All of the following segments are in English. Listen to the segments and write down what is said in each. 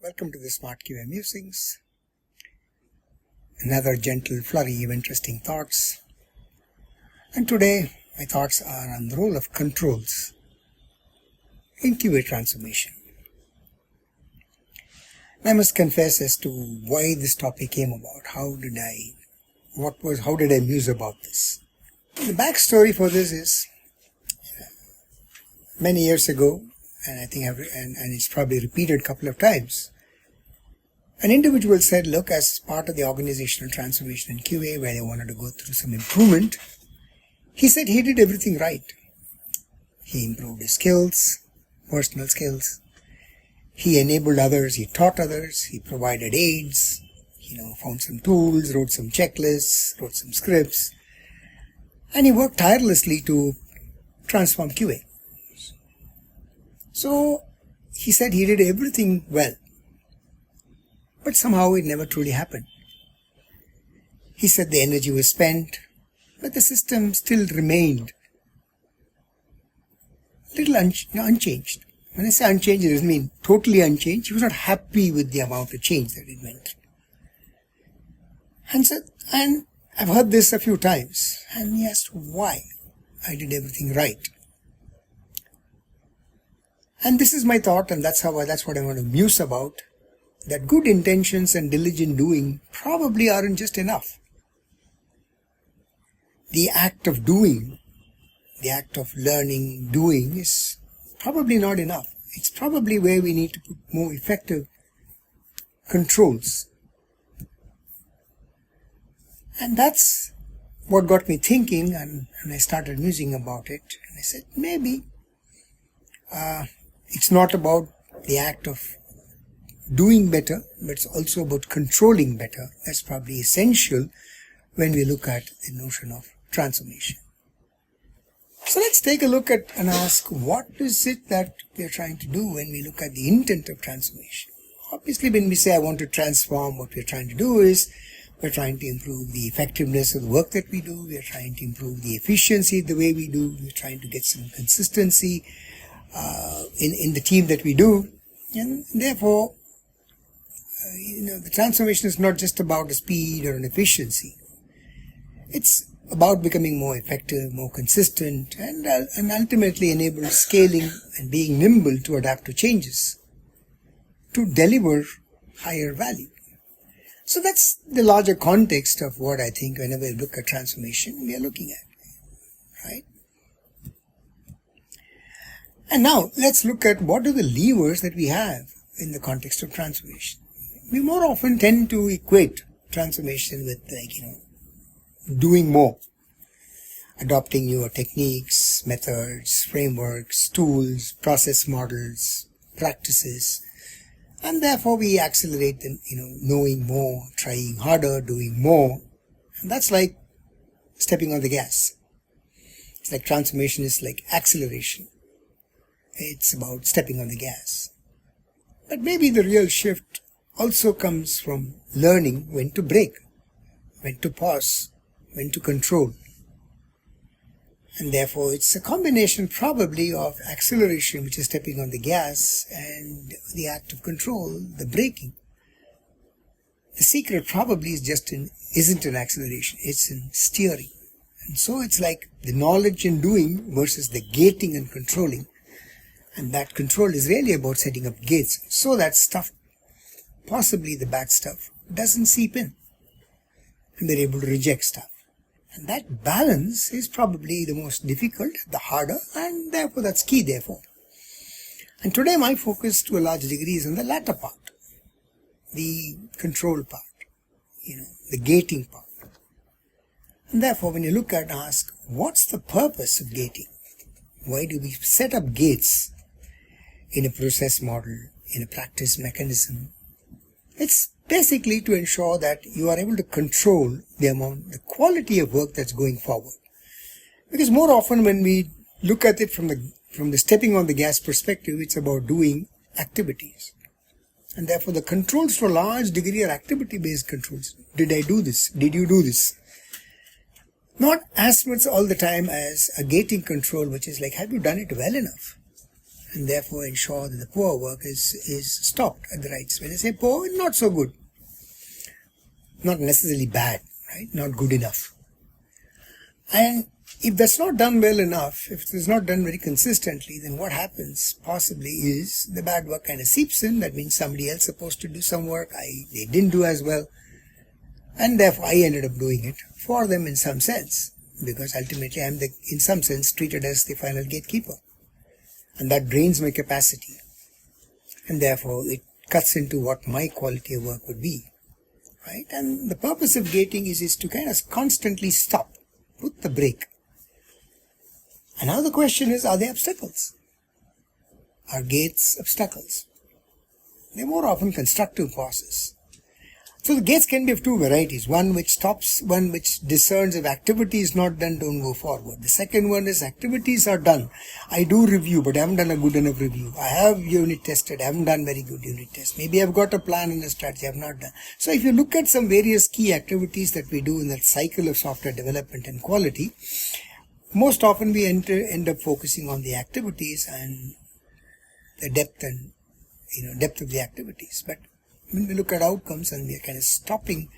Welcome to the Smart QA Musings. Another gentle flurry of interesting thoughts. And today, my thoughts are on the role of controls in QA transformation. I must confess as to why this topic came about. How did I muse about this? The backstory for this is many years ago, and I think it's probably repeated a couple of times. An individual said, look, as part of the organizational transformation in QA where they wanted to go through some improvement, he said he did everything right. He improved his skills, personal skills. He enabled others, he taught others, he provided aids, found some tools, wrote some checklists, wrote some scripts, and he worked tirelessly to transform QA. So he said he did everything well, but somehow it never truly happened. He said the energy was spent, but the system still remained a little unchanged. When I say unchanged, it doesn't mean totally unchanged. He was not happy with the amount of change that it went through. And I've heard this a few times, and he asked why I did everything right. And this is my thought, and that's what I want to muse about, that good intentions and diligent doing probably aren't just enough. The act of doing, the act of learning, doing is probably not enough. It's probably where we need to put more effective controls. And that's what got me thinking, and I started musing about it. And I said, maybe it's not about the act of doing better, but it's also about controlling better. That's probably essential when we look at the notion of transformation. So let's take a look at and ask, what is it that we are trying to do when we look at the intent of transformation? Obviously, when we say I want to transform, what we're trying to do is we're trying to improve the effectiveness of the work that we do. We're trying to improve the efficiency of the way we do. We're trying to get some consistency in the team that we do. And therefore, the transformation is not just about a speed or an efficiency. It's about becoming more effective, more consistent, and ultimately enable scaling and being nimble to adapt to changes, to deliver higher value. So that's the larger context of what I think whenever we look at transformation, we are looking at, right? And now let's look at what are the levers that we have in the context of transformation. We more often tend to equate transformation with doing more, adopting newer techniques, methods, frameworks, tools, process models, practices, and therefore we accelerate them, knowing more, trying harder, doing more. And that's like stepping on the gas. It's like transformation is like acceleration. It's about stepping on the gas. But maybe the real shift also comes from learning when to brake, when to pause, when to control. And therefore it's a combination probably of acceleration, which is stepping on the gas, and the act of control, the braking. The secret probably isn't in acceleration, it's in steering. And so it's like the knowledge and doing versus the gating and controlling. And that control is really about setting up gates so that stuff, possibly the bad stuff, doesn't seep in. And they're able to reject stuff. And that balance is probably the most difficult, the harder, and therefore that's key therefore. And today my focus to a large degree is on the latter part, the control part, the gating part. And therefore when you look at and ask, what's the purpose of gating? Why do we set up gates in a process model, in a practice mechanism? It's basically to ensure that you are able to control the quality of work that's going forward. Because more often when we look at it from the stepping on the gas perspective, it's about doing activities. And therefore the controls to a large degree are activity-based controls. Did I do this? Did you do this? Not as much all the time as a gating control, which is like, have you done it well enough? and therefore ensure that the poor work is stopped at the right. When I say poor, not so good. Not necessarily bad, right? Not good enough. And if that's not done well enough, if it's not done very consistently, then what happens possibly is the bad work kind of seeps in. That means somebody else supposed to do some work they didn't do as well. And therefore I ended up doing it for them in some sense, because ultimately I'm in some sense treated as the final gatekeeper. And that drains my capacity. And therefore it cuts into what my quality of work would be. Right? And the purpose of gating is to kind of constantly stop, put the brake. And now the question is, are they obstacles? Are gates obstacles? They're more often constructive pauses. So the gates can be of two varieties. One which stops, one which discerns if activity is not done, don't go forward. The second one is activities are done. I do review, but I haven't done a good enough review. I have unit tested, I haven't done very good unit test. Maybe I've got a plan and a strategy, I have not done. So if you look at some various key activities that we do in that cycle of software development and quality, most often we end up focusing on the activities and the depth of the activities. But when we look at outcomes and we are kind of setting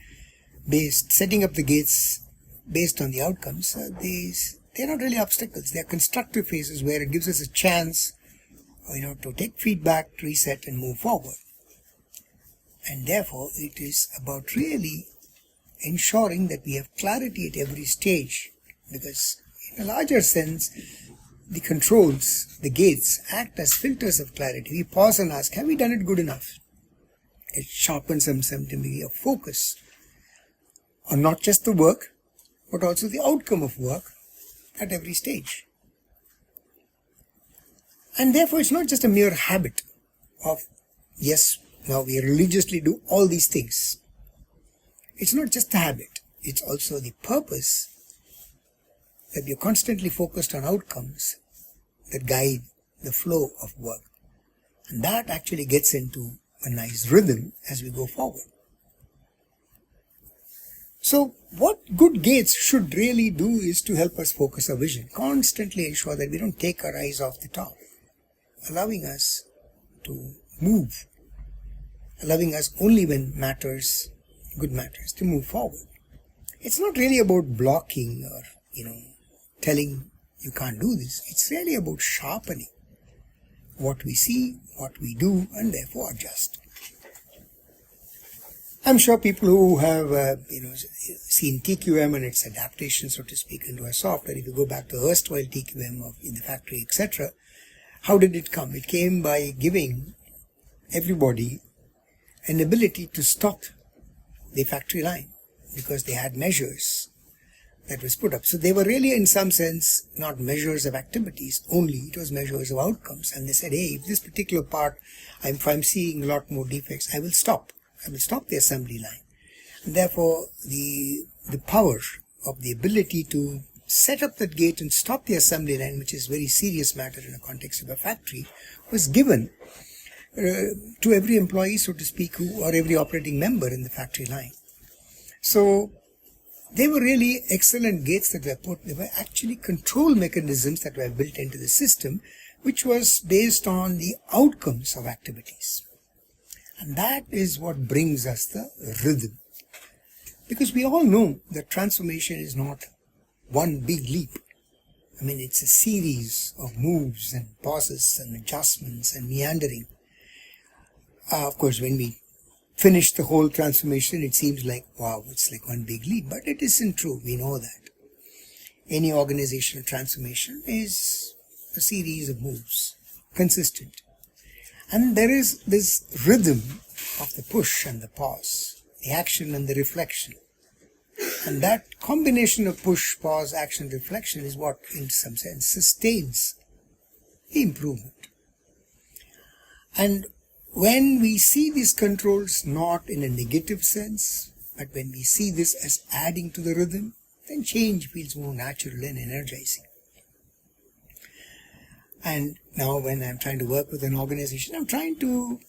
up the gates based on the outcomes, they're not really obstacles. They are constructive phases where it gives us a chance, to take feedback, reset and move forward. And therefore it is about really ensuring that we have clarity at every stage, because in a larger sense, the controls, the gates, act as filters of clarity. We pause and ask, have we done it good enough? It sharpens some degree of focus on not just the work, but also the outcome of work at every stage. And therefore it's not just a mere habit of, yes, now we religiously do all these things. It's not just a habit, it's also the purpose that we are constantly focused on outcomes that guide the flow of work. And that actually gets into a nice rhythm as we go forward. So what good gates should really do is to help us focus our vision, constantly ensure that we don't take our eyes off the top, allowing us to move, allowing us only when good matters, to move forward. It's not really about blocking or, telling you can't do this. It's really about sharpening what we see, what we do, and therefore adjust. I'm sure people who have, seen TQM and its adaptation, so to speak, into a software, if you go back to erstwhile TQM in the factory, etc., how did it come? It came by giving everybody an ability to stop the factory line because they had measures that was put up. So they were really, in some sense, not measures of activities only, it was measures of outcomes. And they said, hey, if this particular part, if I'm seeing a lot more defects, I will stop the assembly line. And therefore, the power of the ability to set up that gate and stop the assembly line, which is a very serious matter in the context of a factory, was given to every employee, so to speak, or every operating member in the factory line. So they were really excellent gates that were put. They were actually control mechanisms that were built into the system, which was based on the outcomes of activities. And that is what brings us the rhythm. Because we all know that transformation is not one big leap. It's a series of moves and pauses and adjustments and meandering. Of course, when we finish the whole transformation, it seems like, wow, it's like one big leap. But it isn't true. We know that. Any organizational transformation is a series of moves, consistent. And there is this rhythm of the push and the pause, the action and the reflection. And that combination of push, pause, action, reflection is what, in some sense, sustains the improvement. And when we see these controls not in a negative sense, but when we see this as adding to the rhythm, then change feels more natural and energizing. And now when I'm trying to work with an organization, I'm trying to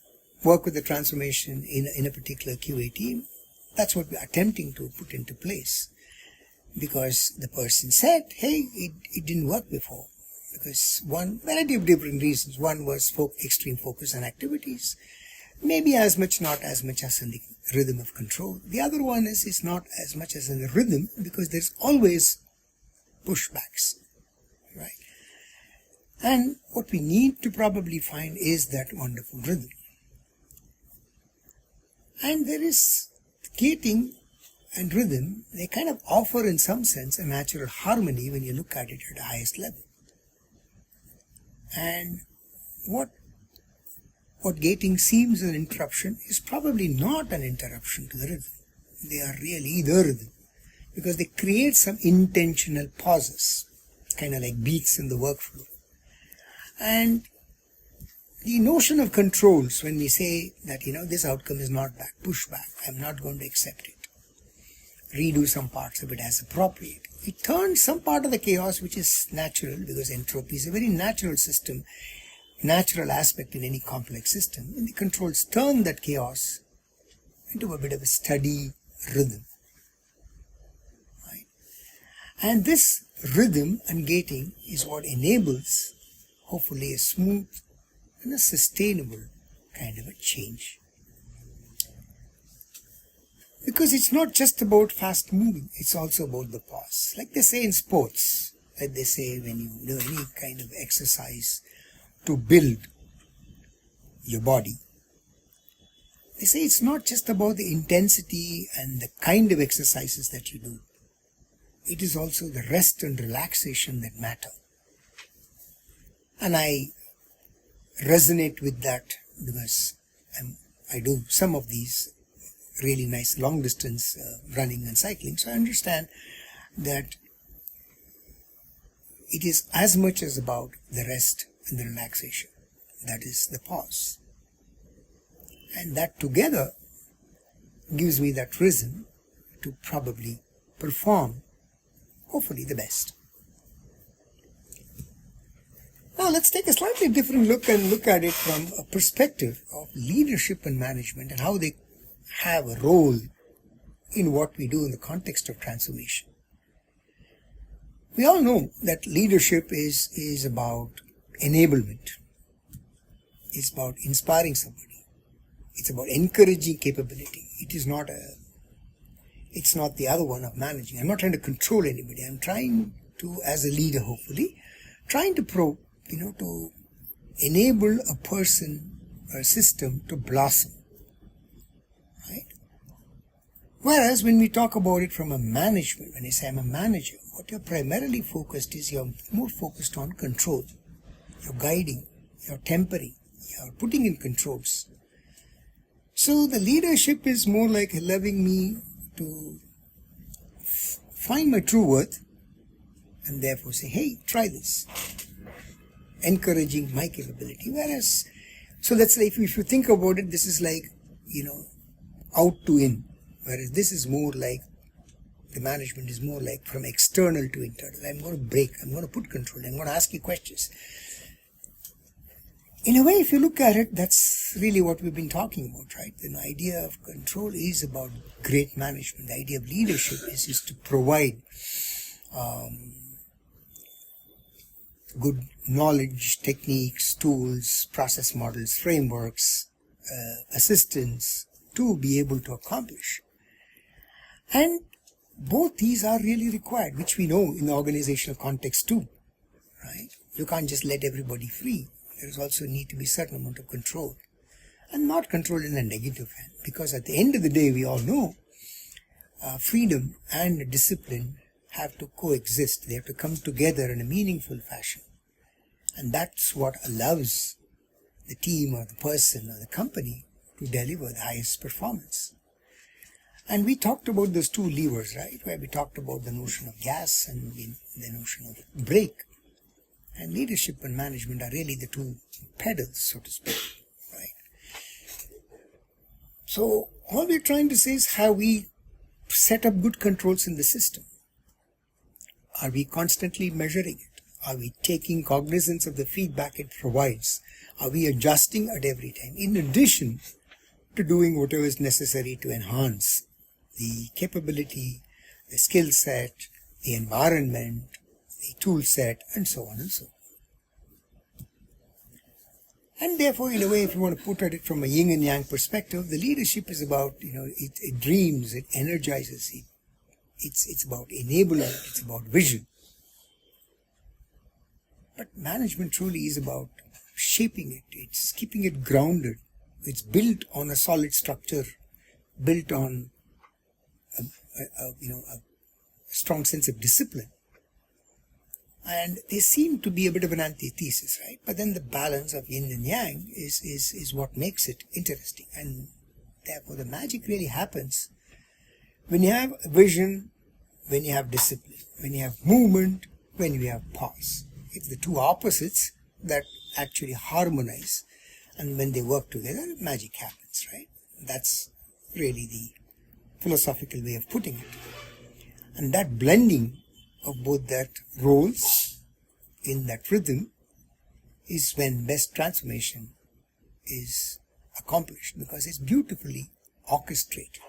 work with the transformation in a particular QA team. That's what we're attempting to put into place. Because the person said, hey, it didn't work before. because one variety of different reasons. One was extreme focus on activities, maybe not as much as in the rhythm of control. The other one is not as much as in the rhythm, because there's always pushbacks, right? And what we need to probably find is that wonderful rhythm. And there is gating and rhythm, they kind of offer in some sense a natural harmony when you look at it at the highest level. And what gating seems an interruption is probably not an interruption to the rhythm. They are really the rhythm, because they create some intentional pauses, kind of like beats in the workflow. And the notion of controls, when we say that, this outcome is not back, push back, I'm not going to accept it, redo some parts of it as appropriate. It turns some part of the chaos, which is natural, because entropy is a very natural system, natural aspect in any complex system. And the controls turn that chaos into a bit of a steady rhythm. Right? And this rhythm and gating is what enables, hopefully, a smooth and a sustainable kind of a change. Because it's not just about fast moving, it's also about the pause. Like they say in sports, like they say when you do any kind of exercise to build your body, they say it's not just about the intensity and the kind of exercises that you do. It is also the rest and relaxation that matter. And I resonate with that, because I do some of these really nice long distance running and cycling. So I understand that it is as much as about the rest and the relaxation. That is the pause. And that together gives me that rhythm to probably perform, hopefully, the best. Now let's take a slightly different look and look at it from a perspective of leadership and management and how they have a role in what we do in the context of transformation. We all know that leadership is about enablement. It's about inspiring somebody. It's about encouraging capability. It's not the other one of managing. I'm not trying to control anybody. I'm trying to, as a leader, hopefully, trying to to enable a person or a system to blossom. Right? Whereas when we talk about it from a management, when I say I'm a manager, what you're primarily focused is you're more focused on control. You're guiding, you're tempering, you're putting in controls. So the leadership is more like allowing me to find my true worth and therefore say, hey, try this. Encouraging my capability. Whereas, so let's say if you think about it, this is like, out to in. Whereas this is more like, the management is more like from external to internal. I'm going to break, I'm going to put control, I'm going to ask you questions. In a way, if you look at it, that's really what we've been talking about, right? The idea of control is about great management. The idea of leadership is to provide good knowledge, techniques, tools, process models, frameworks, assistance to be able to accomplish. And both these are really required, which we know in the organizational context too, right? You can't just let everybody free. There is also need to be a certain amount of control, and not control in a negative hand, because at the end of the day, we all know freedom and discipline have to coexist. They have to come together in a meaningful fashion. And that's what allows the team or the person or the company to deliver the highest performance. And we talked about those two levers, right? Where we talked about the notion of gas and the notion of brake. And leadership and management are really the two pedals, so to speak, right? So all we're trying to say is, have we set up good controls in the system? Are we constantly measuring it? Are we taking cognizance of the feedback it provides? Are we adjusting at every time? In addition to doing whatever is necessary to enhance the capability, the skill set, the environment, the tool set, and so on and so on. And therefore, in a way, if you want to put at it from a yin and yang perspective, the leadership is about, it dreams, it energizes, it's about enablement, it's about vision. But management truly is about shaping it, it's keeping it grounded, it's built on a solid structure, built on a strong sense of discipline. And they seem to be a bit of an antithesis, right? But then the balance of yin and yang is what makes it interesting. And therefore the magic really happens when you have a vision, when you have discipline, when you have movement, when you have pause. It's the two opposites that actually harmonize. And when they work together, magic happens, right? That's really the philosophical way of putting it. And that blending of both that roles in that rhythm is when best transformation is accomplished, because it's beautifully orchestrated.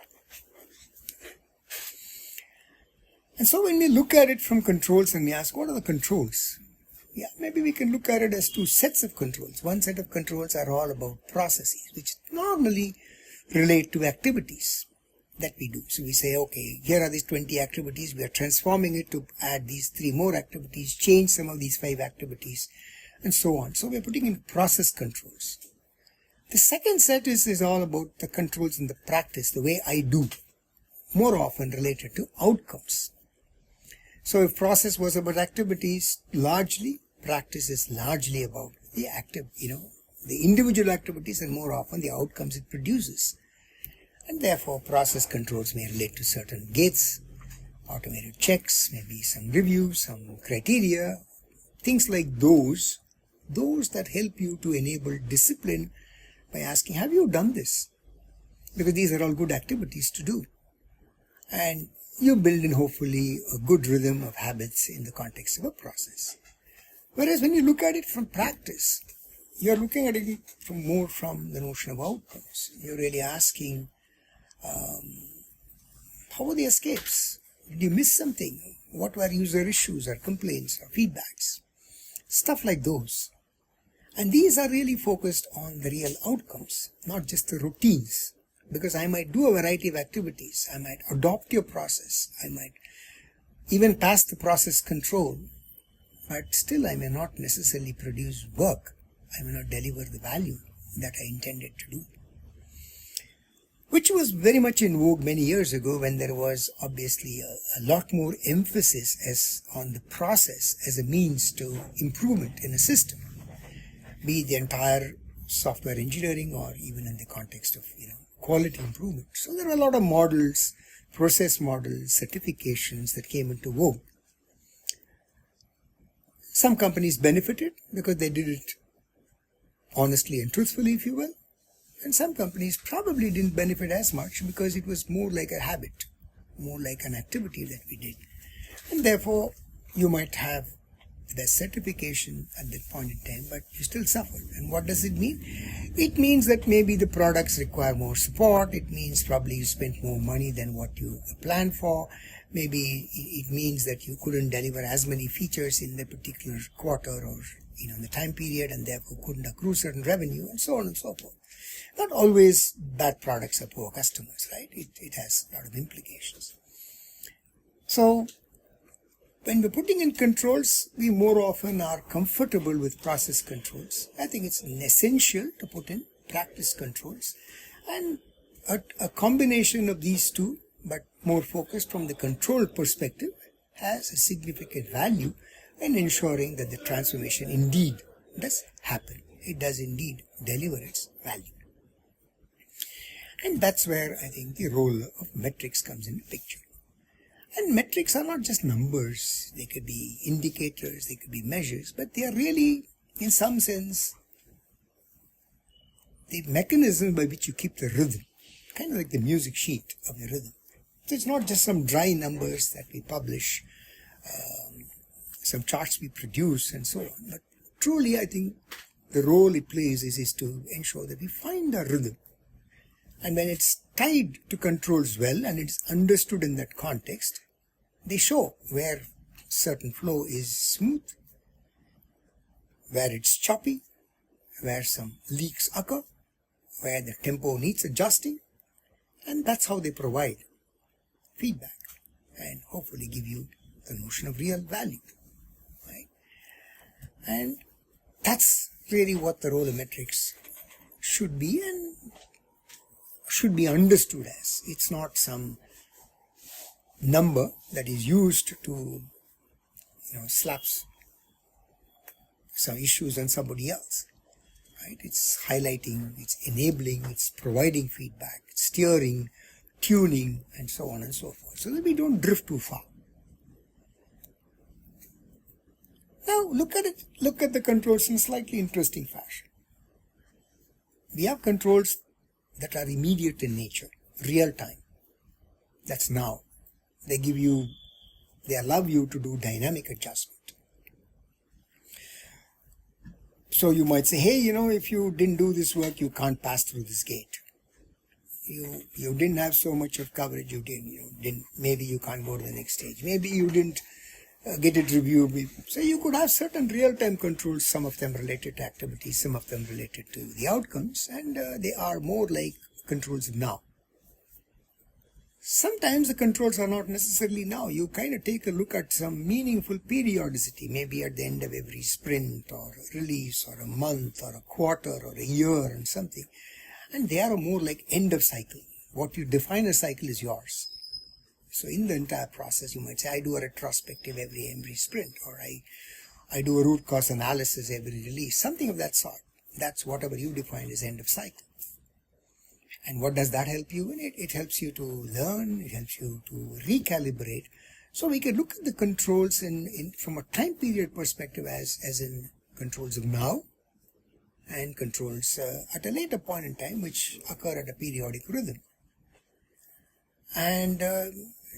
And so when we look at it from controls and we ask, what are the controls? Yeah, maybe we can look at it as two sets of controls. One set of controls are all about processes, which normally relate to activities that we do. So we say, okay, here are these 20 activities, we are transforming it to add these 3 more activities, change some of these 5 activities, and so on. So we're putting in process controls. The second set is all about the controls in the practice, the way I do, more often related to outcomes. So if process was about activities, largely, practice is largely about the the individual activities and more often the outcomes it produces. And therefore, process controls may relate to certain gates, automated checks, maybe some reviews, some criteria, things like those that help you to enable discipline by asking, have you done this? Because these are all good activities to do. And you build in hopefully a good rhythm of habits in the context of a process. Whereas when you look at it from practice, you're looking at it more from the notion of outcomes. You're really asking, how were the escapes? Did you miss something? What were user issues or complaints or feedbacks? Stuff like those. And these are really focused on the real outcomes, not just the routines. Because I might do a variety of activities. I might adopt your process. I might even pass the process control. But still I may not necessarily produce work. I may not deliver the value that I intended to do. Which was very much in vogue many years ago when there was obviously a lot more emphasis on the process as a means to improvement in a system. Be it the entire software engineering or even in the context of quality improvement. So there are a lot of models, process models, certifications that came into vogue. Some companies benefited because they did it honestly and truthfully, if you will. And some companies probably didn't benefit as much because it was more like a habit, more like an activity that we did. And therefore, you might have the certification at that point in time, but you still suffered. And what does it mean? It means that maybe the products require more support. It means probably you spent more money than what you planned for. Maybe it means that you couldn't deliver as many features in the particular quarter or in the time period, and therefore couldn't accrue certain revenue, and so on and so forth. Not always bad products are poor customers, right? It has a lot of implications. So when we're putting in controls, we more often are comfortable with process controls. I think it's essential to put in practice controls. And a combination of these two, but more focused from the control perspective, has a significant value in ensuring that the transformation indeed does happen. It does indeed deliver its value. And that's where I think the role of metrics comes in the picture. And metrics are not just numbers. They could be indicators, they could be measures, but they are really, in some sense, the mechanism by which you keep the rhythm, kind of like the music sheet of the rhythm. So it's not just some dry numbers that we publish, some charts we produce and so on, but truly I think the role it plays is to ensure that we find our rhythm. And when it's tied to controls well and it's understood in that context, they show where certain flow is smooth, where it's choppy, where some leaks occur, where the tempo needs adjusting, and that's how they provide feedback and hopefully give you the notion of real value, right? And that's really what the role of metrics should be and should be understood as. It's not some number that is used to, slaps some issues on somebody else, right? It's highlighting, it's enabling, it's providing feedback, it's steering, tuning, and so on and so forth, so that we don't drift too far. Now look at the controls in a slightly interesting fashion. We have controls that are immediate in nature, real time. That's now. They allow you to do dynamic adjustment. So you might say, hey, if you didn't do this work, you can't pass through this gate. You didn't have so much of coverage, you didn't, maybe you can't go to the next stage. Maybe you didn't get it reviewed. So you could have certain real-time controls, some of them related to activities, some of them related to the outcomes, and they are more like controls of now. Sometimes the controls are not necessarily now. You kind of take a look at some meaningful periodicity, maybe at the end of every sprint or release or a month or a quarter or a year and something. And they are more like end of cycle. What you define a cycle is yours. So in the entire process, you might say, I do a retrospective every sprint, or I do a root cause analysis every release, something of that sort. That's whatever you define as end of cycle. And what does that help you in? It helps you to learn, it helps you to recalibrate. So we can look at the controls from a time period perspective as in controls of now and controls at a later point in time which occur at a periodic rhythm. And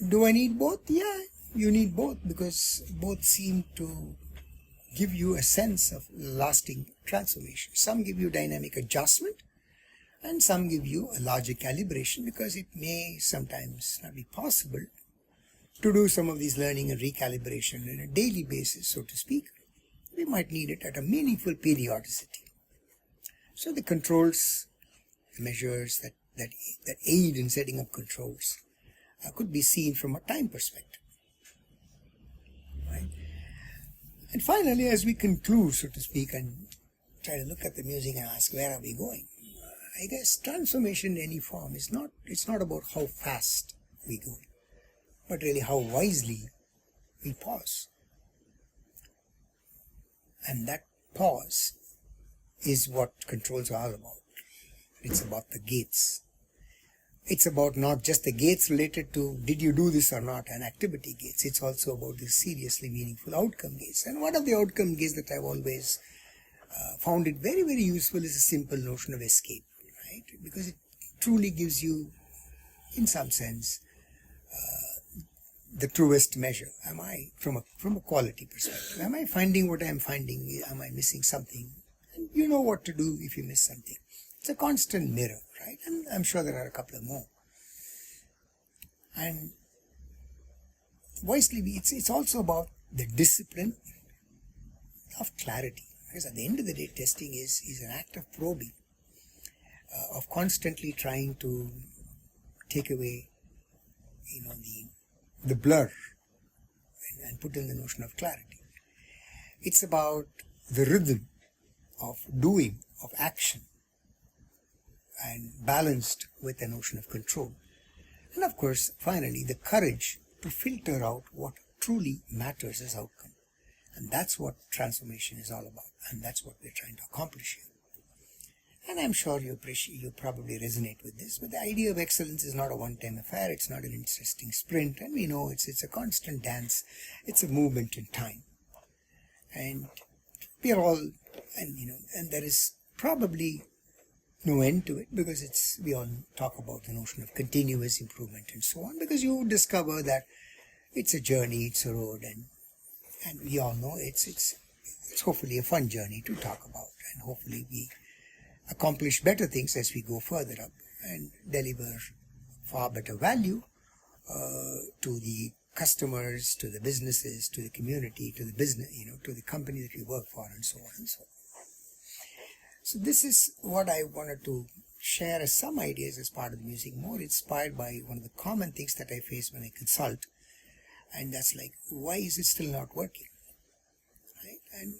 do I need both? Yeah, you need both, because both seem to give you a sense of lasting transformation. Some give you dynamic adjustment, and some give you a larger calibration, because it may sometimes not be possible to do some of these learning and recalibration on a daily basis, so to speak. We might need it at a meaningful periodicity. So the controls, the measures that aid in setting up controls could be seen from a time perspective. Right? And finally, as we conclude, so to speak, and try to look at the music and ask, where are we going? I guess transformation in any form it's not about how fast we go, but really how wisely we pause. And that pause is what controls are all about. It's about the gates. It's about not just the gates related to did you do this or not, and activity gates. It's also about the seriously meaningful outcome gates. And one of the outcome gates that I've always found it very, very useful is a simple notion of escape, right? Because it truly gives you, in some sense, the truest measure. Am I, from a quality perspective, am I finding what I'm finding? Am I missing something? And you know what to do if you miss something. It's a constant mirror, right? And I'm sure there are a couple of more. And wisely, it's also about the discipline of clarity. Because at the end of the day, testing is an act of probing, of constantly trying to take away, the blur and put in the notion of clarity. It's about the rhythm of doing, of action, and balanced with the notion of control. And of course, finally, the courage to filter out what truly matters as outcome. And that's what transformation is all about. And that's what we're trying to accomplish here. And I'm sure you probably resonate with this. But the idea of excellence is not a one-time affair. It's not an interesting sprint. And we know it's a constant dance. It's a movement in time. And we are all, and there is probably no end to it, because we all talk about the notion of continuous improvement and so on, because you discover that it's a journey, it's a road, and we all know it's hopefully a fun journey to talk about, and hopefully we accomplish better things as we go further up and deliver far better value to the customers, to the businesses, to the community, to the business, to the company that we work for, and so on and so on. So this is what I wanted to share as some ideas as part of the music, more inspired by one of the common things that I face when I consult, and that's like, why is it still not working? Right? And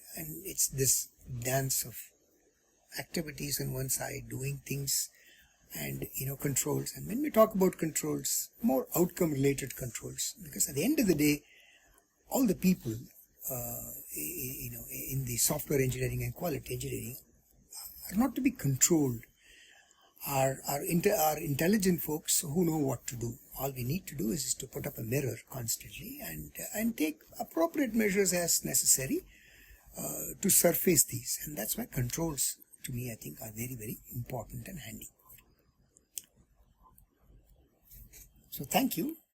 it's this dance of activities on one side, doing things, and controls. And when we talk about controls, more outcome related controls, because at the end of the day, all the people in the software engineering and quality engineering are not to be controlled, are intelligent folks who know what to do. All we need to do is to put up a mirror constantly and take appropriate measures as necessary to surface these. And that's why controls, to me, I think are very, very important and handy. So thank you.